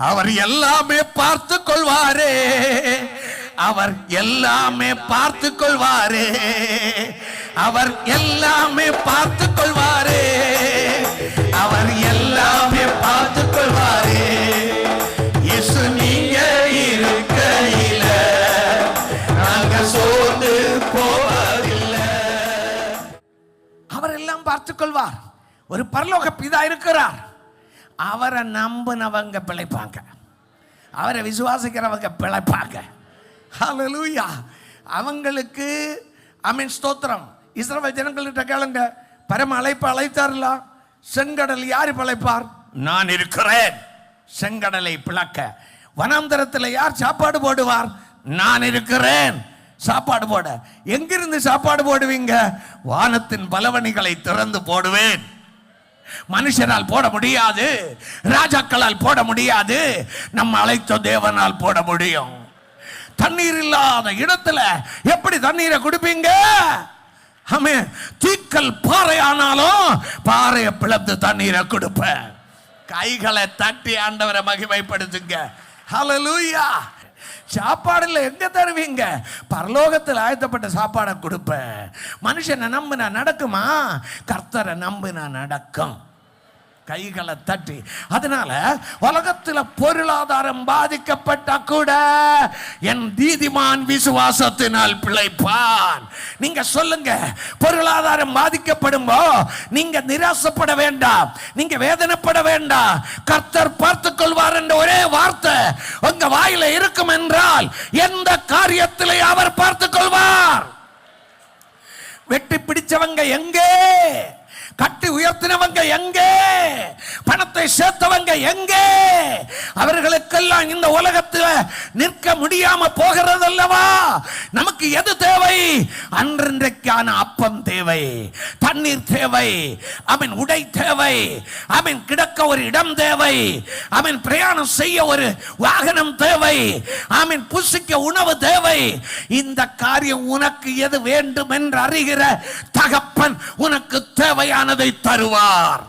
அவர் எல்லாமே பார்த்து கொள்வாரே, அவர் எல்லாமே பார்த்து கொள்வாரே, அவர் எல்லாமே பார்த்து கொள்வாரே, அவர் எல்லாமே பார்த்து கொள்வாரே. இயேசு நீங்க இருக்கையில நாங்க சோர்ந்து போவதில்லை. அவர் எல்லாம் பார்த்து கொள்வார். ஒரு பரலோக பிதா இருக்கிறார். அவரை நம்பினவங்க பிழைப்பாங்க, அவரை விசுவாசிக்கிறவங்க பிழைப்பாங்க. ஹல்லேலூயா. அவங்களுக்கு ஆமென் ஸ்தோத்திரம். இஸ்ரவேல் ஜனங்கள்கிட்ட கேளுங்க, பரம அழைப்பு அழைத்தார்ல, செங்கடல் யார் பிழைப்பார்? நான் இருக்கிறேன் செங்கடலை பிளக்க. வனாந்தரத்தில் யார் சாப்பாடு போடுவார்? நான் இருக்கிறேன் சாப்பாடு போட. எங்கிருந்து சாப்பாடு போடுவீங்க? வானத்தின் பலவணிகளை திறந்து போடுவேன். மனுஷனால் போட முடியாது, ராஜாக்களால் போட முடியாது, நம்ம அழைத்த தேவனால் போட முடியும். தண்ணீர் இல்லாத இடத்துல எப்படி தண்ணீரை குடிப்பீங்க? ஆமென். தீக்கல் பாறை ஆனாலும் பாறையை பிளந்து தண்ணீரை கொடுப்பேன். கைகளை தட்டி ஆண்டவரை மகிமைப்படுத்துங்க. ஹல்லேலூயா. சாப்பாடுல எங்க தருவீங்க? பரலோகத்தில் ஆயத்தப்பட்ட சாப்பாடை கொடுப்பேன். மனுஷனை நம்பினா நடக்குமா? கர்த்தரை நம்பினா நடக்கும். கைகளை தட்டி. அதனால உலகத்தில் பொருளாதாரம் பாதிக்கப்பட்ட கூட என் நீதிமான் விசுவாசத்தினால் பிழைப்பான். நீங்க சொல்லுங்க, பொருளாதாரம் பாதிக்கப்படும்போ நீங்க நிராசப்பட வேண்டாம், நீங்க வேதனைப்பட வேண்டாம். கர்த்தர் பார்த்துக் கொள்வார் என்ற ஒரே வார்த்தை உங்க வாயில இருக்கும் என்றால் எந்த காரியத்திலே அவர் பார்த்துக் கொள்வார். வெட்டி பிடிச்சவங்க எங்கே? கட்டி உயர்த்தினவங்க எங்கே? பணத்தை சேர்த்தவங்க எங்கே? அவர்களுக்கெல்லாம் இந்த உலகத்தில் நிற்க முடியாம போகிறது அல்லவா? நமக்கு எது தேவை? அன்றைக்கான அப்பம் தேவை, தண்ணீர் தேவை, அவன் உடை தேவை, அவன் கிடக்க ஒரு இடம் தேவை, அவன் பிரயாணம் செய்ய ஒரு வாகனம் தேவை, அவன் புசிக்க உணவு தேவை. இந்த காரியம் உனக்கு எது வேண்டும் என்று அறிகிற தகப்பன் உனக்கு தேவையானதை தருவார்.